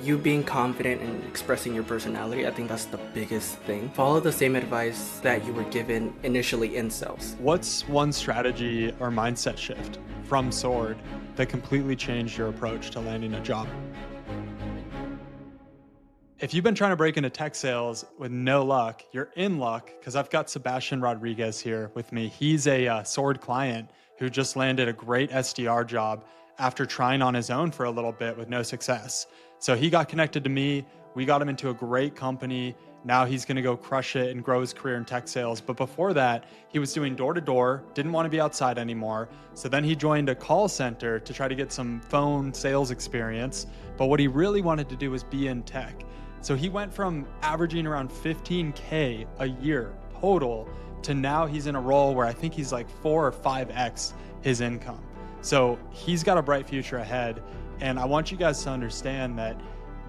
You being confident and expressing your personality, I think that's the biggest thing. Follow the same advice that you were given initially in sales. What's one strategy or mindset shift from Sword that completely changed your approach to landing a job? If you've been trying to break into tech sales with no luck, you're in luck because I've got Sebastian Rodriguez here with me. He's a Sword client who just landed a great SDR job after trying on his own for a little bit with no success. So he got connected to me. We got him into a great company. Now he's going to go crush it and grow his career in tech sales. But before that, he was doing door to door, didn't want to be outside anymore. So then he joined a call center to try to get some phone sales experience. But what he really wanted to do was be in tech. So he went from averaging around 15K a year total to now he's in a role where I think he's like 4 or 5X his income. So he's got a bright future ahead. And I want you guys to understand that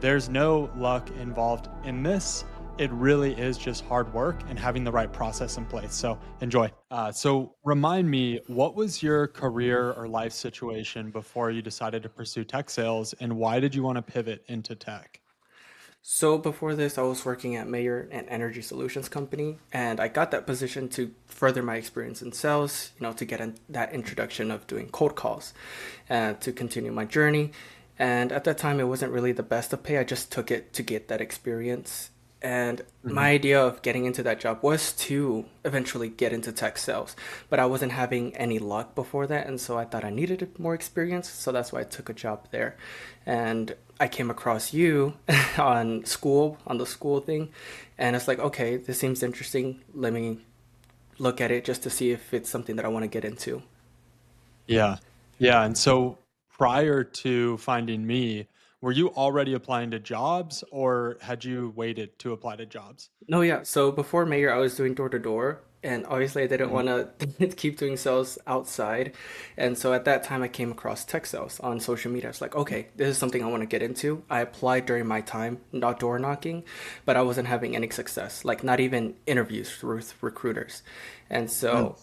there's no luck involved in this. It really is just hard work and having the right process in place. So enjoy. So remind me, what was your career or life situation before you decided to pursue tech sales, and why did you want to pivot into tech? So before this, I was working at Mayer, an energy solutions company, and I got that position to further my experience in sales, to get that introduction of doing cold calls and to continue my journey. And at that time, it wasn't really the best of pay. I just took it to get that experience. And my Mhm. idea of getting into that job was to eventually get into tech sales, but I wasn't having any luck before that. And so I thought I needed more experience. So that's why I took a job there. And I came across you on the school thing. And it's like, okay, this seems interesting. Let me look at it just to see if it's something that I want to get into. Yeah. Yeah. And so prior to finding me, were you already applying to jobs or had you waited to apply to jobs? No, yeah. So before Mayor, I was doing door to door, and obviously I didn't Mhm. want to keep doing sales outside. And so at that time, I came across tech sales on social media. It's like, okay, this is something I want to get into. I applied during my time, not door knocking, but I wasn't having any success, like not even interviews with recruiters. And Mm. so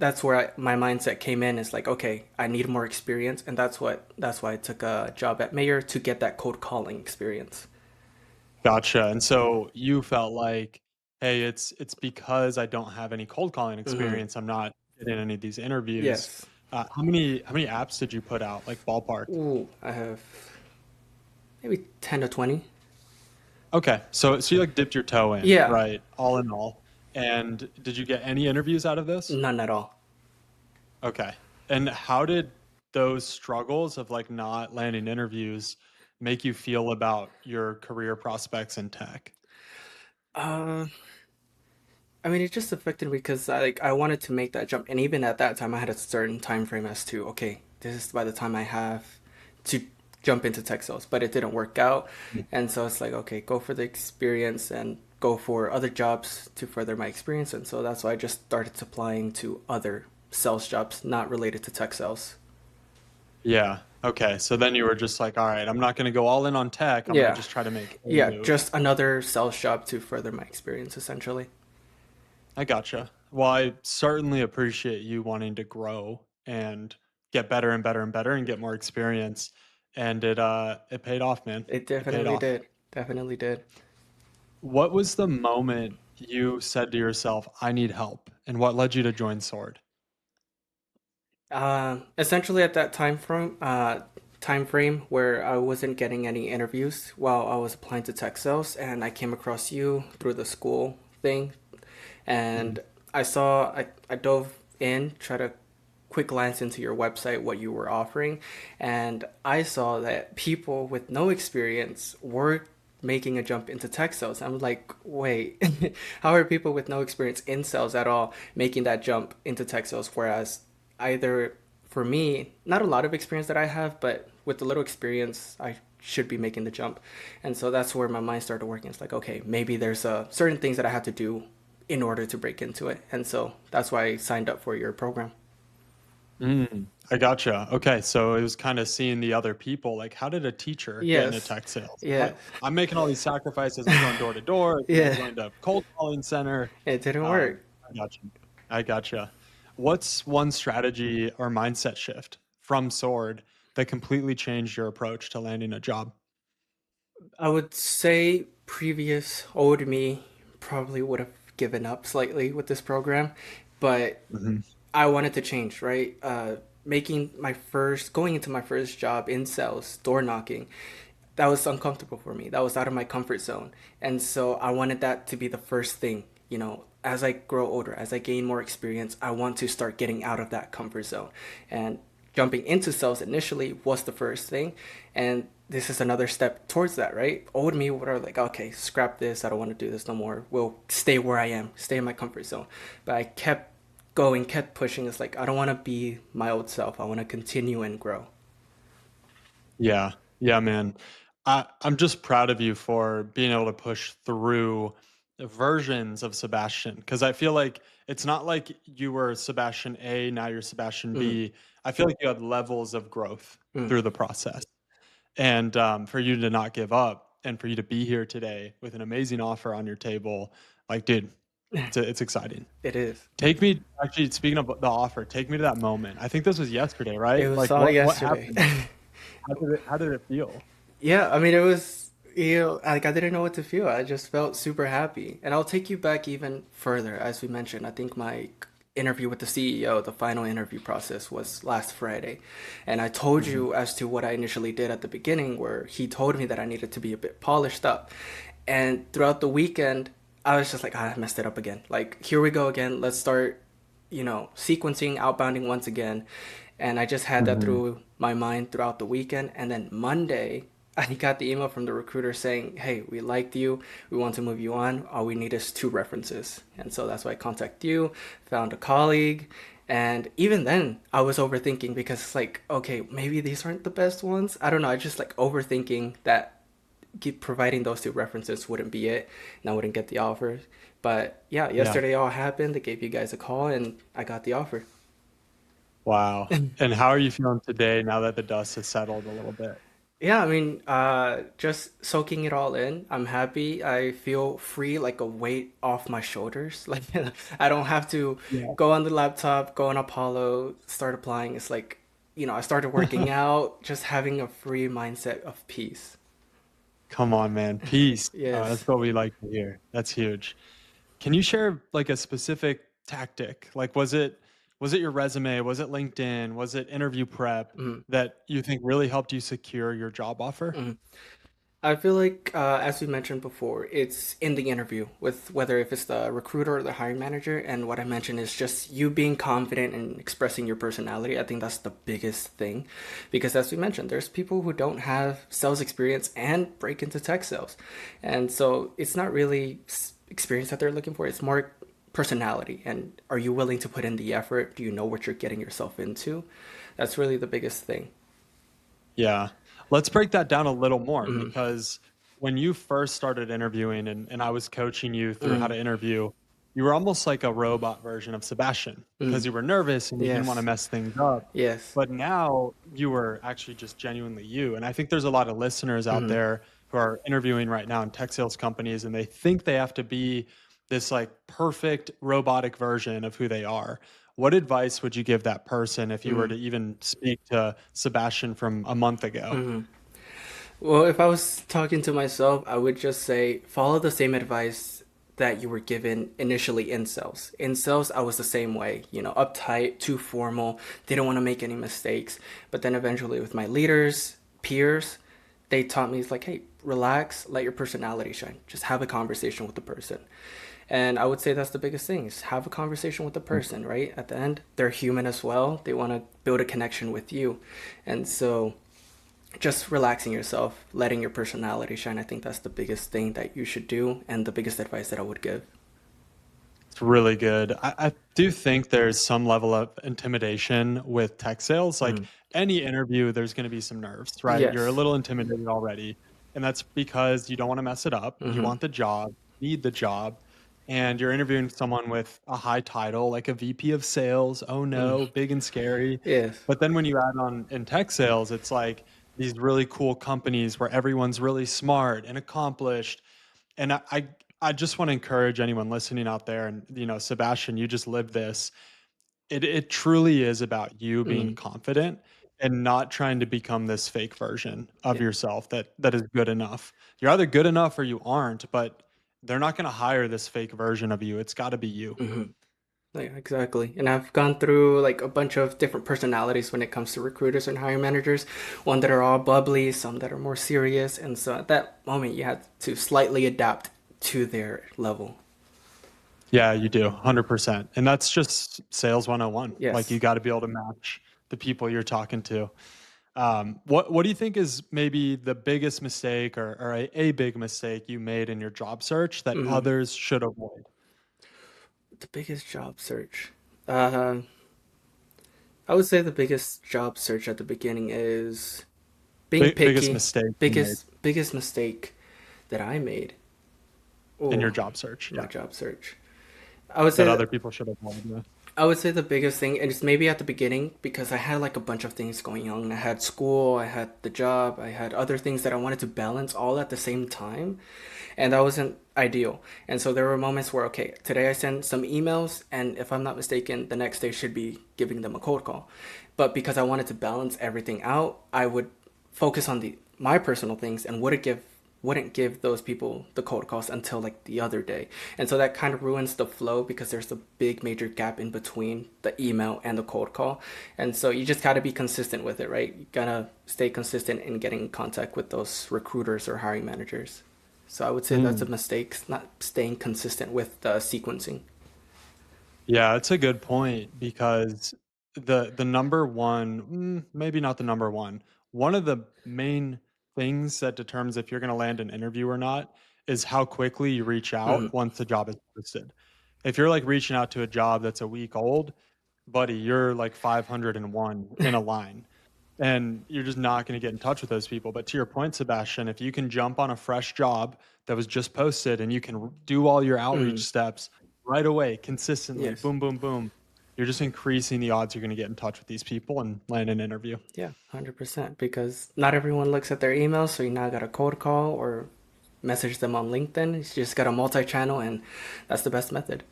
that's where my mindset came in. Is like, okay, I need more experience, and that's why I took a job at Mayor to get that cold calling experience. Gotcha. And so you felt like, hey, it's because I don't have any cold calling Hmm. experience. I'm not getting any of these interviews. Yes. How many apps did you put out, like ballpark? Ooh, I have maybe 10 to 20. Okay. So you like dipped your toe in, Yeah, right? All in all. And did you get any interviews out of this? none at all. Okay. And how did those struggles of like not landing interviews make you feel about your career prospects in tech? Uh, I mean, it just affected me because I wanted to make that jump, and even at that time, I had a certain time frame as to okay, this is by the time I have to jump into tech sales, but it didn't work out, Mm. and so it's like okay, go for the experience and go for other jobs to further my experience, and so that's why I just started applying to other sales jobs not related to tech sales. Yeah. Okay. So then you were just like, all right, I'm not going to go all in on tech. I'm going to Yeah, just try to make a yeah, move. just another sales job to further my experience, essentially. I gotcha. Well, I certainly appreciate you wanting to grow and get better and better and better and get more experience. And it paid off, man. It It paid definitely off. did. Definitely did. What was the moment you said to yourself, I need help? And what led you to join Sword? Essentially at that time frame where I wasn't getting any interviews while I was applying to tech sales, and I came across you through the school thing, Mhm. and I dove in, tried to quick glance into your website, what you were offering, and I saw that people with no experience were making a jump into tech sales. I'm like, wait, how are people with no experience in sales at all making that jump into tech sales? Whereas either for me, not a lot of experience that I have, but with the little experience, I should be making the jump. And so that's where my mind started working. It's like, okay, maybe there's certain things that I have to do in order to break into it. And so that's why I signed up for your program. I gotcha. Okay, so it was kind of seeing the other people. Like, how did a teacher get into Yes. tech sales? Yeah. I'm making all these sacrifices. I'm going door to door. I Yeah. joined a cold calling center. It didn't work. I gotcha. I gotcha. What's one strategy or mindset shift from Sword that completely changed your approach to landing a job? I would say previous old me probably would have given up slightly with this program, but Mhm. I wanted to change, right? Going into my first job in sales, door knocking, that was uncomfortable for me. That was out of my comfort zone. And so I wanted that to be the first thing, as I grow older, as I gain more experience, I want to start getting out of that comfort zone. And jumping into sales initially was the first thing. And this is another step towards that, right? Old me would have like, okay, scrap this. I don't want to do this no more. We'll stay where I am, stay in my comfort zone. But I kept going, kept pushing. It's like, I don't want to be my old self. I want to continue and grow. Yeah. Yeah, man. I'm just proud of you for being able to push through the versions of Sebastian because I feel like it's not like you were Sebastian A, now you're Sebastian Mm, B. I feel like you had levels of growth mm. through the process. And for you to not give up and for you to be here today with an amazing offer on your table, like, dude, it's exciting. It is. Take me actually, speaking of the offer, take me to that moment. I think this was yesterday, It right? was Like, all what yesterday. happened? How did it feel? Yeah, I mean, it was, like I didn't know what to feel. I just felt super happy. And I'll take you back even further. As we mentioned, I think my interview with the CEO, the final interview process was last Friday. And I told Mhm, you as to what I initially did at the beginning, where he told me that I needed to be a bit polished up. And throughout the weekend, I was just like, "Ah, I messed it up again. Like, here we go again. Let's start, sequencing, outbounding once again." And I just had that mhm. through my mind throughout the weekend. And then Monday, I got the email from the recruiter saying, "Hey, we liked you. We want to move you on. All we need is two references." And so that's why I contacted you, found a colleague. And even then, I was overthinking because it's like, okay, maybe these aren't the best ones. I don't know. I just like overthinking that keep providing those two references wouldn't be it, and I wouldn't get the offer. But yeah, Yeah. yesterday all happened. They gave you guys a call, and I got the offer. Wow. And how are you feeling today now that the dust has settled a little bit? Yeah, I mean, just soaking it all in. I'm happy. I feel free, like a weight off my shoulders. Like I don't have to Yeah. go on the laptop, go on Apollo, start applying. It's like, I started working out, just having a free mindset of peace. Come on, man. Peace. That's Yes. what we like to hear. That's huge. Can you share like a specific tactic? Like was it your resume? Was it LinkedIn? Was it interview prep Mm-hmm. that you think really helped you secure your job offer? Mm-hmm. I feel like, as we mentioned before, it's in the interview with whether if it's the recruiter or the hiring manager. And what I mentioned is just you being confident and expressing your personality. I think that's the biggest thing, because as we mentioned, there's people who don't have sales experience and break into tech sales, and so it's not really experience that they're looking for. It's more personality, and are you willing to put in the effort? Do you know what you're getting yourself into? That's really the biggest thing. Yeah. Let's break that down a little more Mm-hmm. because when you first started interviewing and I was coaching you through how Mm-hmm. to interview, you were almost like a robot version of Sebastian because Mm-hmm. you were nervous and you didn't want to Yes. mess things up. Yes. But now you were actually just genuinely you. And I think there's a lot of listeners out Mm-hmm. there who are interviewing right now in tech sales companies and they think they have to be this like perfect robotic version of who they are. What advice would you give that person if you were Mm-hmm. to even speak to Sebastian from a month ago? Mm-hmm. Well, if I was talking to myself, I would just say follow the same advice that you were given initially in sales. In sales, I was the same way, uptight, too formal, didn't want to make any mistakes. But then eventually, with my leaders, peers, they taught me, it's like, hey, relax, let your personality shine. Just have a conversation with the person. And I would say that's the biggest thing is have a conversation with the person, right? At the end, they're human as well. They want to build a connection with you. And so just relaxing yourself, letting your personality shine. I think that's the biggest thing that you should do and the biggest advice that I would give. It's really good. I do think there's some level of intimidation with tech sales. Like Mm. any interview, there's going to be some nerves, right? You're a Yes. little intimidated already. And that's because you don't want to mess it up. You Mm-hmm. want the job, need the job, and you're interviewing someone with a high title, like a VP of sales. Oh Mm. no, big and scary. Yes. But then when you add on in tech sales, it's like these really cool companies where everyone's really smart and accomplished and I just want to encourage anyone listening out there, and Sebastian, you just lived this. It truly is about you being Mm. confident. and not trying to become this fake version of Yeah. yourself that is good enough. You're either good enough or you aren't, but they're not going to hire this fake version of you. It's got to be you. hmm Yeah, exactly. And I've gone through like a bunch of different personalities when it comes to recruiters and hiring managers. One that are all bubbly, some that are more serious. And so at that moment, you had to slightly adapt to their level. Yeah, you do, 100%. And that's just sales 101. Like you Yes. got to be able to match the people you're talking to. What do you think is maybe the biggest mistake or a big mistake you made in your job search that hmm others should avoid? The biggest job search. Uh, I would say the biggest job search at the beginning is being Biggest picky. mistake you made Biggest mistake that I made. in your Oh, job search. my Yeah. job search. I would That say other people should avoid. Yeah. I would say the biggest thing, and it's maybe at the beginning because I had like a bunch of things going on. I had school, I had the job, I had other things that I wanted to balance all at the same time, and that wasn't ideal. And so there were moments where, okay, today I send some emails, and if I'm not mistaken, the next day should be giving them a cold call. But because I wanted to balance everything out, I would focus on the my personal things and wouldn't give those people the cold calls until like the other day. And so that kind of ruins the flow because there's a big major gap in between the email and the cold call. And so you just got to be consistent with it, right? You got to stay consistent in getting in contact with those recruiters or hiring managers. So I would say that's a Mm. mistake, not staying consistent with the sequencing. Yeah, it's a good point because the number one, maybe not the number one of the main things that determines if you're going to land an interview or not is how quickly you reach hmm out once the job is posted. If you're like reaching out to a job that's a week old, buddy, you're like 501 in a line and you're just not going to get in touch with those people. But to your point, Sebastian, if you can jump on a fresh job that was just posted and you can do all your outreach hmm steps right away, consistently, Yes. boom, boom, boom, you're just increasing the odds you're going to get in touch with these people and land an interview. Yeah, 100%. Because not everyone looks at their emails, so you now got a cold call or message them on LinkedIn. You just got a multi-channel, and that's the best method.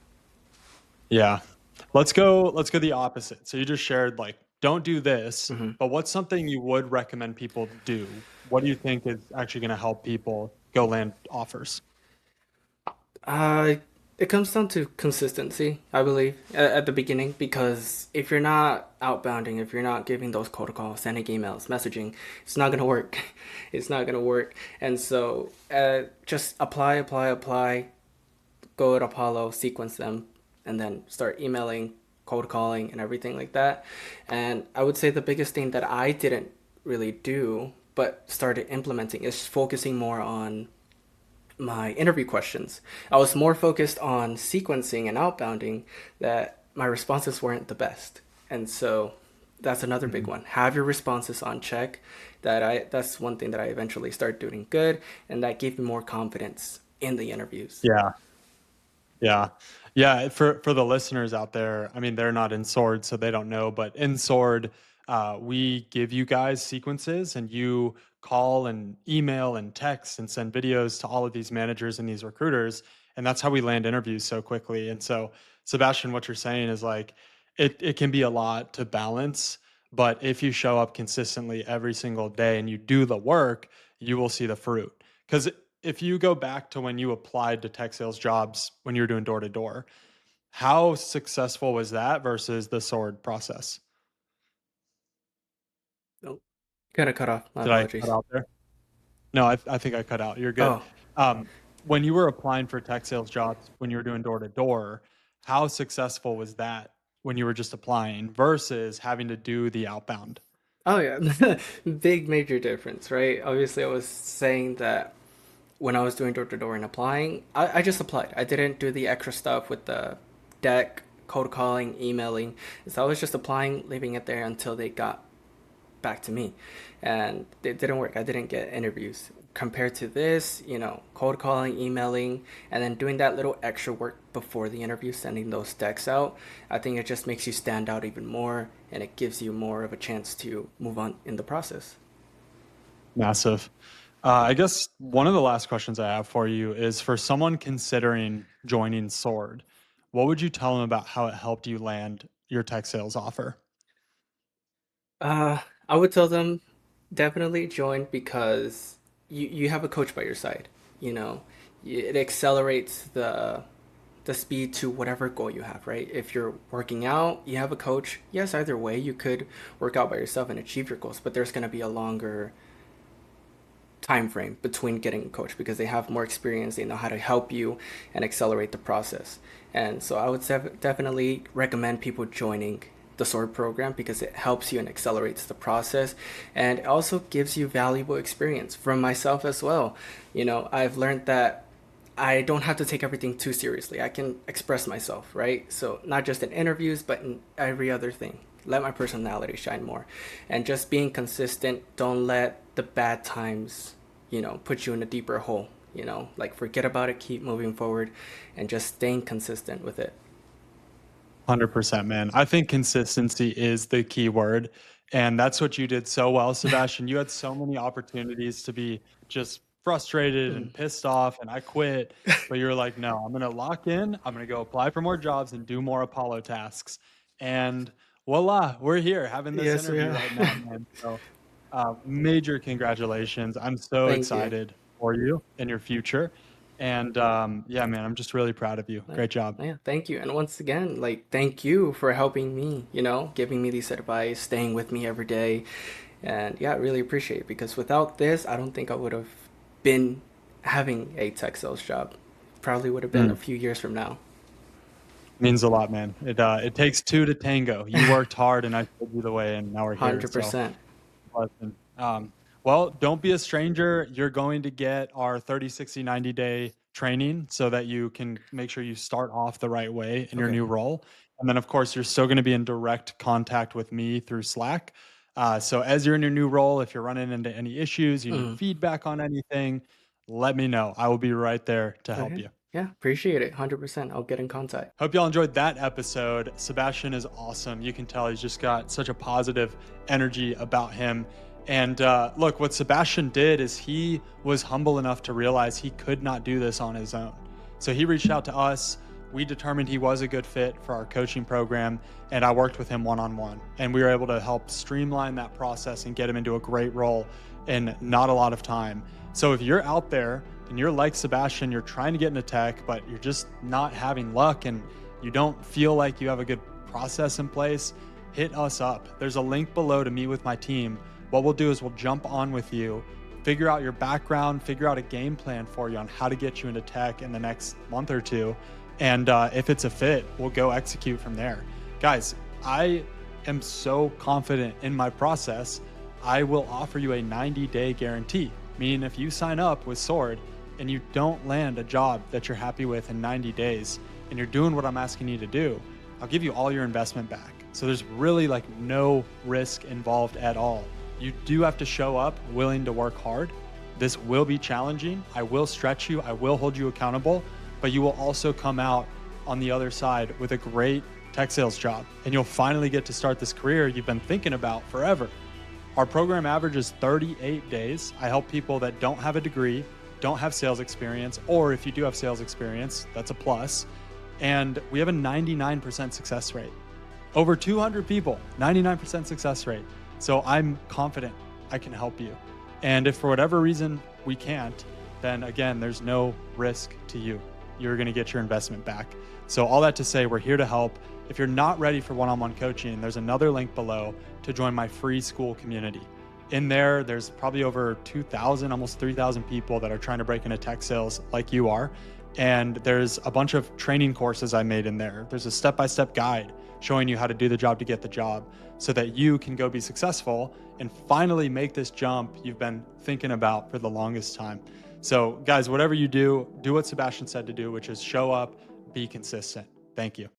Yeah. Let's go the opposite. So you just shared like don't do this, hmm but what's something you would recommend people do? What do you think is actually going to help people go land offers? Uh, it comes down to consistency, I believe, at the beginning, because if you're not outbounding, if you're not giving those cold calls, sending emails, messaging, it's not gonna work. It's not gonna work. And so, just apply, apply, apply, go at Apollo, sequence them, and then start emailing, cold calling, and everything like that. And I would say the biggest thing that I didn't really do, but started implementing, is focusing more on my interview questions. I was more focused on sequencing and outbounding that my responses weren't the best. And so that's another big Mhm. one. Have your responses on check. That's one thing that I eventually started doing good, and that gave me more confidence in the interviews. Yeah. Yeah. Yeah, for the listeners out there, I mean, they're not in Sword, so they don't know, but in Sword, we give you guys sequences and you call and email and text and send videos to all of these managers and these recruiters, and that's how we land interviews so quickly. And so, Sebastian, what you're saying is like it can be a lot to balance, but if you show up consistently every single day and you do the work, you will see the fruit. Because if you go back to when you applied to tech sales jobs when you were doing door to door, how successful was that versus the sword process? Oh, kind of cut off. My Did I cut apologies. out there? No, I think I cut out. You're good. Oh, When you were applying for tech sales jobs when you were doing door to door, how successful was that when you were just applying versus having to do the outbound? oh yeah, big major difference, right? Obviously, I was saying that when I was doing door to door and applying, I just applied. I didn't do the extra stuff with the deck, cold calling, emailing. So I was just applying, leaving it there until they got back to me. And it didn't work. I didn't get interviews. Compared to this, cold calling, emailing, and then doing that little extra work before the interview, sending those decks out, I think it just makes you stand out even more and it gives you more of a chance to move on in the process. Massive. I guess one of the last questions I have for you is for someone considering joining Sword, what would you tell them about how it helped you land your tech sales offer? I would tell them definitely join because you have a coach by your side. You know, it accelerates the speed to whatever goal you have, right? If you're working out, you have a coach. Yes, either way, you could work out by yourself and achieve your goals, but there's going to be a longer time frame between getting a coach because they have more experience, they know how to help you and accelerate the process. And so I would definitely recommend people joining the sword program because it helps you and accelerates the process, and it also gives you valuable experience from myself as well. I've learned that I don't have to take everything too seriously. I can express myself, right? So not just in interviews, but in every other thing. Let my personality shine more. And just being consistent, don't let the bad times, put you in a deeper hole. Like forget about it, keep moving forward, and just staying consistent with it. 100%, man. I think consistency is the key word. And that's what you did so well, Sebastian. You had so many opportunities to be just frustrated Mm. and pissed off, and I quit. But you were like, no, I'm going to lock in. I'm going to go apply for more jobs and do more Apollo tasks. And voila, we're here having this Yes, we interview are. right now, man. So, major congratulations. I'm so Thank you. excited for you and your future. And yeah, man, I'm just really proud of you. Yeah, Great job. yeah, thank you. And once again, like, thank you for helping me, giving me these advice, staying with me every day. And yeah, I really appreciate it because without this, I don't think I would have been having a tech sales job. Probably would have been a Mm. few years from now. Means a lot, man. It takes two to tango. You worked hard, and I showed you the way, and now we're here. So, 100%. blessing. Well, don't be a stranger. You're going to get our 30, 60, 90-day training so that you can make sure you start off the right way in your Okay. new role. And then, of course, you're still going to be in direct contact with me through Slack. So, as you're in your new role, if you're running into any issues, you need Mm. feedback on anything, let me know. I will be right there to help Okay. you. Yeah, appreciate it. 100%. I'll get in contact. Hope y'all enjoyed that episode. Sebastian is awesome. You can tell he's just got such a positive energy about him. And look, what Sebastian did is he was humble enough to realize he could not do this on his own. So he reached out to us. We determined he was a good fit for our coaching program, and I worked with him one on one. And we were able to help streamline that process and get him into a great role in not a lot of time. So if you're out there and you're like Sebastian, you're trying to get into tech, but you're just not having luck and you don't feel like you have a good process in place, hit us up. There's a link below to meet with my team. What we'll do is we'll jump on with you, figure out your background, figure out a game plan for you on how to get you into tech in the next month or two. And if it's a fit, we'll go execute from there. Guys, I am so confident in my process. I will offer you a 90-day guarantee, meaning if you sign up with Sword and you don't land a job that you're happy with in 90 days and you're doing what I'm asking you to do, I'll give you all your investment back. So there's really like no risk involved at all. You do have to show up willing to work hard. This will be challenging. I will stretch you. I will hold you accountable, but you will also come out on the other side with a great tech sales job. And you'll finally get to start this career you've been thinking about forever. Our program averages 38 days. I help people that don't have a degree, don't have sales experience, or if you do have sales experience, that's a plus. And we have a 99% success rate. Over 200 people, 99% success rate. So I'm confident I can help you. And if for whatever reason we can't, then again, there's no risk to you. You're going to get your investment back. So all that to say, we're here to help. If you're not ready for one-on-one coaching, there's another link below to join my free school community. In there, there's probably over 2,000, almost 3,000 people that are trying to break into tech sales like you are. And there's a bunch of training courses I made in there. There's a step-by-step guide showing you how to do the job to get the job so that you can go be successful and finally make this jump you've been thinking about for the longest time. So guys, whatever you do, do what Sebastian said to do, which is show up, be consistent. Thank you.